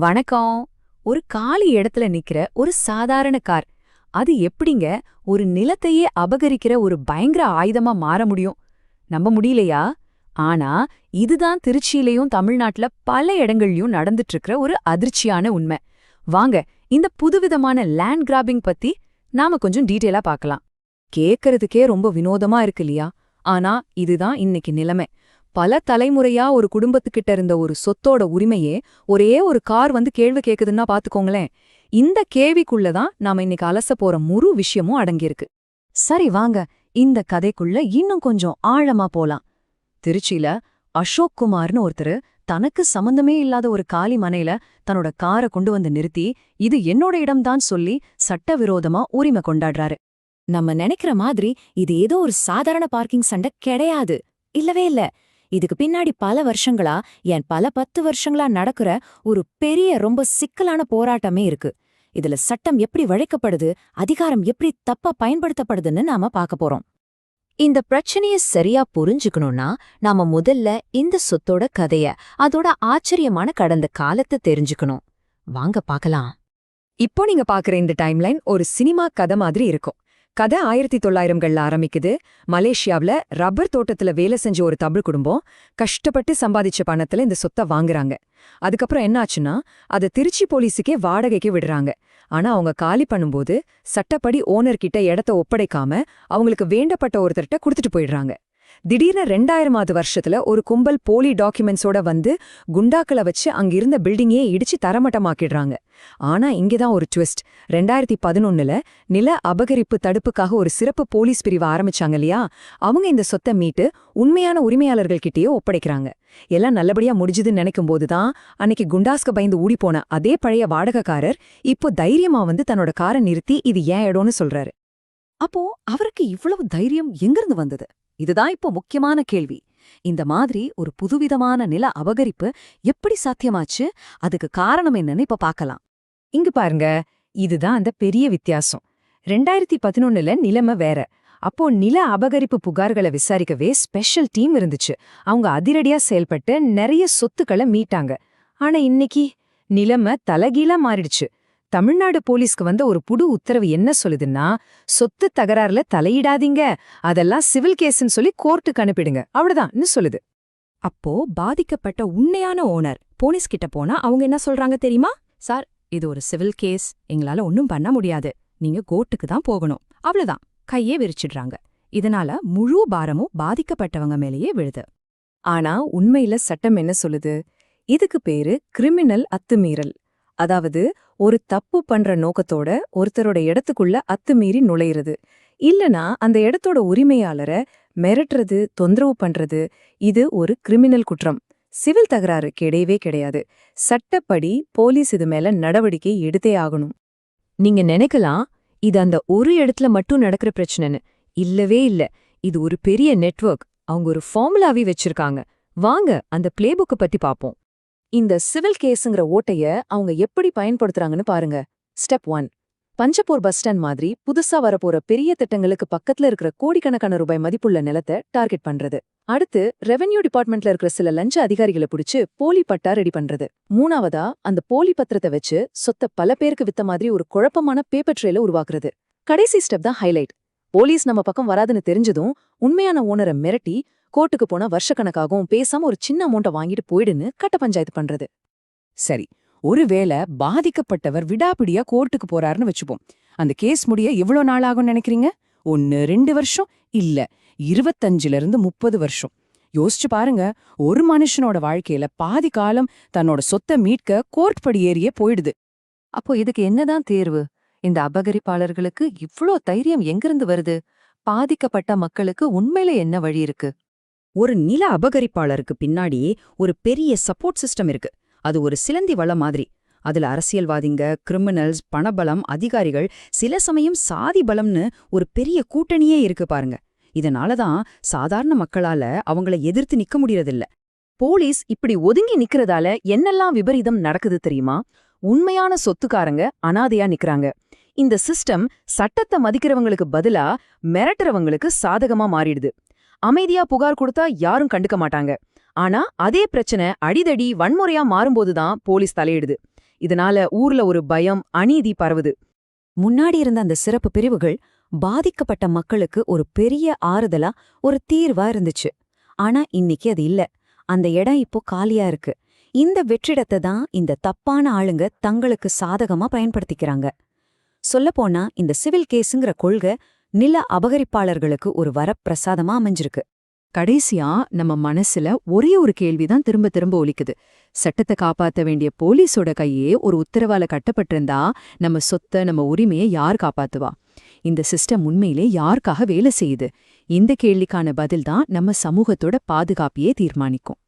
வணக்கம். ஒரு காலி இடத்துல நிக்கிற ஒரு சாதாரண கார், அது எப்படிங்க ஒரு நிலத்தையே அபகரிக்கிற ஒரு பயங்கர ஆயுதமா மாற முடியும்? நம்ப முடியலையா? ஆனா இதுதான் திருச்சியிலயும் தமிழ்நாட்டுல பல இடங்கள்லயும் நடந்துட்டு இருக்கிற ஒரு அதிர்ச்சியான உண்மை. வாங்க, இந்த புதுவிதமான லேண்ட் கிராபிங் பத்தி நாம கொஞ்சம் டீட்டெயிலா பார்க்கலாம். கேட்கறதுக்கே ரொம்ப வினோதமா இருக்கு இல்லையா? ஆனா இதுதான் இன்னைக்கு நிலைமை. பல தலைமுறையா ஒரு குடும்பத்துக்கிட்ட இருந்த ஒரு சொத்தோட உரிமையே ஒரே ஒரு கார் வந்து கேள்வி கேக்குதுன்னா பாத்துக்கோங்களேன். இந்த கேள்விக்குள்ளதான் நாம இன்னைக்கு அலச போற முழு விஷயமும் அடங்கியிருக்கு. சரி வாங்க, இந்த கதைக்குள்ள இன்னும் கொஞ்சம் ஆழமா போலாம். திருச்சியில அசோக் குமார்னு ஒருத்தரு தனக்கு சம்பந்தமே இல்லாத ஒரு காலி மனையில தன்னோட காரை கொண்டு வந்து நிறுத்தி, இது என்னோட இடம்தான் சொல்லி சட்டவிரோதமா உரிமை கொண்டாடுறாரு. நம்ம நினைக்கிற மாதிரி இது ஏதோ ஒரு சாதாரண பார்க்கிங் சண்டை கிடையாது. இல்லவே இல்ல. இதுக்கு பின்னாடி பல வருஷங்களா, ஏன் பல 10 வருஷங்களா நடக்கிற ஒரு பெரிய ரொம்ப சிக்கலான போராட்டமே இருக்கு. இதுல சட்டம் எப்படி வழைக்கப்படுது, அதிகாரம் எப்படி தப்பா பயன்படுத்தப்படுதுன்னு நாம பார்க்க போறோம். இந்த பிரச்சனைய சரியா புரிஞ்சுக்கணும்னா நாம முதல்ல இந்த சொத்தோட கதைய, அதோட ஆச்சரியமான கடந்த காலத்தை தெரிஞ்சுக்கணும். வாங்க பார்க்கலாம். இப்போ நீங்க பாக்குற இந்த டைம்லைன் ஒரு சினிமா கதை மாதிரி இருக்கும். கதை 1900கள்ல ஆரம்பிக்குது. மலேசியாவுல ரப்பர் தோட்டத்துல வேலை செஞ்ச ஒரு தமிழ் குடும்பம் கஷ்டப்பட்டு சம்பாதிச்ச பணத்துல இந்த சொத்தை வாங்குறாங்க. அதுக்கப்புறம் என்னாச்சுன்னா, அதை திருச்சி போலீஸுக்கே வாடகைக்கு விடுறாங்க. ஆனா அவங்க காலி பண்ணும்போது சட்டப்படி ஓனர்கிட்ட இடத்த ஒப்படைக்காம அவங்களுக்கு வேண்டப்பட்ட ஒருத்தர்கிட்ட கொடுத்துட்டு போயிடுறாங்க. திடீர்னு 2000வது வருஷத்துல ஒரு கும்பல் போலி டாக்குமெண்ட்ஸோட வந்து குண்டாக்களை வச்சு அங்கிருந்த பில்டிங்கே இடிச்சு தரமட்டமாக்கிடுறாங்க. ஆனா இங்கதான் ஒரு ட்விஸ்ட். 2011ல நில அபகரிப்பு தடுப்புக்காக ஒரு சிறப்பு போலீஸ் பிரிவு ஆரம்பிச்சாங்க இல்லையா? அவங்க இந்த சொத்தை மீட்டு உண்மையான உரிமையாளர்கள்கிட்டயே ஒப்படைக்கிறாங்க. எல்லாம் நல்லபடியா முடிஞ்சுதுன்னு நினைக்கும் போதுதான் அன்னைக்கு குண்டாஸ்க பயந்து ஊடிப்போன அதே பழைய வாடகைக்காரர் இப்போ தைரியமா வந்து தன்னோட காரை நிறுத்தி இது ஏன் இடம்னு சொல்றாரு. அப்போ அவருக்கு இவ்வளவு தைரியம் எங்கிருந்து வந்தது? இதுதான் இப்போ முக்கியமான கேள்வி. இந்த மாதிரி ஒரு புதுவிதமான நில அபகரிப்பு எப்படி சாத்தியமாச்சு, அதுக்கு காரணம் என்னன்னு இப்ப பார்க்கலாம். இங்க பாருங்க, இதுதான் அந்த பெரிய வித்தியாசம். 2011ல நிலைமை வேற. அப்போ நில அபகரிப்பு புகார்களை விசாரிக்கவே ஸ்பெஷல் டீம் இருந்துச்சு. அவங்க அதிரடியா செயல்பட்டு நிறைய சொத்துக்களை மீட்டாங்க. ஆனா இன்னைக்கு நிலைமை தலகீழா மாறிடுச்சு. தமிழ்நாடு போலீஸ்க்கு வந்த ஒரு புது உத்தரவு என்ன சொல்லுதுன்னா, சொத்து தகராறுல தலையிடாதீங்க, அதெல்லாம் சிவில் கேஸ்ன்னு சொல்லி கோர்ட்டுக்கு அனுப்பிடுங்க, அவ்வளவுதான் சொல்லுது. அப்போ பாதிக்கப்பட்ட உண்மையான ஓனர் போலீஸ் கிட்ட போனா அவங்க என்ன சொல்றாங்க தெரியுமா? சார், இது ஒரு சிவில் கேஸ், எங்களால ஒன்னும் பண்ண முடியாது, நீங்க கோர்ட்டுக்கு தான் போகணும், அவ்வளவுதான். கையே விரிச்சிடுறாங்க. இதனால முழு பாரமும் பாதிக்கப்பட்டவங்க மேலேயே விழுது. ஆனா உண்மையில சட்டம் என்ன சொல்லுது? இதுக்கு பேரு கிரிமினல் அத்துமீறல். அதாவது ஒரு தப்பு பண்ற நோக்கத்தோட ஒருத்தரோட இடத்துக்குள்ள அத்துமீறி நுழையிறது, இல்லனா அந்த இடத்தோட உரிமையாளரை மிரட்டுறது, தொந்தரவு பண்றது, இது ஒரு கிரிமினல் குற்றம். சிவில் தகராறு கிடையவே கிடையாது. சட்டப்படி போலீஸ் இது மேல நடவடிக்கை எடுத்தே ஆகணும். நீங்க நினைக்கலாம் இது அந்த ஒரு இடத்துல மட்டும் நடக்கிற பிரச்சனைன்னு. இல்லவே இல்ல. இது ஒரு பெரிய நெட்வொர்க். அவங்க ஒரு ஃபார்முலாவே வச்சிருக்காங்க. வாங்க அந்த பிளேபுக்க பத்தி பாப்போம். இந்த சிவில் கேஸுங்கிற ஓட்டைய அவங்க எப்படி பயன்படுத்துறாங்கன்னு பாருங்க. ஸ்டெப் 1, பஞ்சப்பூர் பஸ் ஸ்டாண்ட் மாதிரி புதுசா வரப்போற பெரிய திட்டங்களுக்கு பக்கத்துல இருக்கிற கோடிக்கணக்கான ரூபாய் மதிப்புள்ள நிலத்தை டார்கெட் பண்றது. அடுத்து ரெவென்யூ டிபார்ட்மெண்ட்ல இருக்கிற சில லஞ்ச அதிகாரிகளை பிடிச்சு போலி பட்டா ரெடி பண்றது. மூணாவதா அந்த போலி பத்திரத்தை வச்சு சொத்தை பல பேருக்கு வித்த மாதிரி ஒரு குழப்பமான பேப்பர் ட்ரெயில உருவாக்குறது. கடைசி ஸ்டெப் தான் ஹைலைட். போலீஸ் நம்ம பக்கம் வராதுன்னு தெரிஞ்சதும் உண்மையான ஓனரை மிரட்டி கோர்ட்டுக்கு போனா வருஷக்கணக்காகவும் பேசாம ஒரு சின்ன அமௌண்ட்டை வாங்கிட்டு போயிடுன்னு கட்ட பஞ்சாயத்து பண்றது. சரி, ஒருவேளை பாதிக்கப்பட்டவர் விடாப்பிடியா கோர்ட்டுக்கு போறாருன்னு வச்சுப்போம். அந்த கேஸ் முடிய எவ்வளவு நாள் ஆகும்னு நினைக்கிறீங்க? 1-2 வருஷம் இல்ல, 25-30 வருஷம். யோசிச்சு பாருங்க, ஒரு மனுஷனோட வாழ்க்கையில பாதி காலம் தன்னோட சொத்தை மீட்க கோர்ட் படி ஏறியே போயிடுது. அப்போ இதுக்கு என்னதான் தேர்வு? இந்த அபகரிப்பாளர்களுக்கு இவ்ளோ தைரியம் எங்கிருந்து வருது? பாதிக்கப்பட்ட மக்களுக்கு உண்மையில என்ன வழி இருக்கு? ஒரு நில அபகரிப்பாளருக்கு பின்னாடி ஒரு பெரிய சப்போர்ட் சிஸ்டம் இருக்கு. அது ஒரு சிலந்தி வலை மாதிரி. அதுல அரசியல்வாதிங்க, கிரிமினல்ஸ், பணபலம், அதிகாரிகள், சில சமயம் சாதி பலம்னு ஒரு பெரிய கூட்டணியே இருக்கு பாருங்க. இதனாலதான் சாதாரண மக்களால அவங்கள எதிர்த்து நிக்க முடியறதில்ல. போலீஸ் இப்படி ஒதுங்கி நிக்கிறதால என்னெல்லாம் விபரீதம் நடக்குது தெரியுமா? உண்மையான சொத்துக்காரங்க அனாதையா நிக்கறாங்க. இந்த சிஸ்டம் சட்டத்தை மதிக்கிறவங்களுக்கு பதிலா மிரட்டுறவங்களுக்கு சாதகமா மாறிடுது. அமைதியா புகார் கொடுத்தா யாரும் கண்டுக்க மாட்டாங்க. ஆனா அதே பிரச்சனை அடிதடி வன்முறையா மாறும்போதுதான் போலீஸ் தலையிடுது. இதனால ஊர்ல ஒரு பயம், அநீதி பரவுது. முன்னாடி இருந்த அந்த சிறப்பு பிரிவுகள் பாதிக்கப்பட்ட மக்களுக்கு ஒரு பெரிய ஆறுதலா, ஒரு தீர்வா இருந்துச்சு. ஆனா இன்னைக்கு அது இல்ல. அந்த இடம் இப்போ காலியா இருக்கு. இந்த வெற்றிடத்தை தான் இந்த தப்பான ஆளுங்க தங்களுக்கு சாதகமா பயன்படுத்திக்கிறாங்க. சொல்லப்போனா இந்த சிவில் கேஸுங்கிற கொள்கை நில அபகரிப்பாளர்களுக்கு ஒரு வரப்பிரசாதமா அமைஞ்சிருக்கு. கடைசியா நம்ம மனசுல ஒரே ஒரு கேள்விதான் திரும்ப திரும்ப ஒலிக்குது. சட்டத்தை காப்பாத்த வேண்டிய போலீஸோட கையே ஒரு உத்தரவால கட்டப்பட்டிருந்தா நம்ம சொத்தை, நம்ம உரிமையை யார் காப்பாத்துவா? இந்த சிஸ்டம் உண்மையிலே யாருக்காக வேலை செய்யுது? இந்த கேள்விக்கான பதில்தான் நம்ம சமூகத்தோட பாதுகாப்பையே தீர்மானிக்கும்.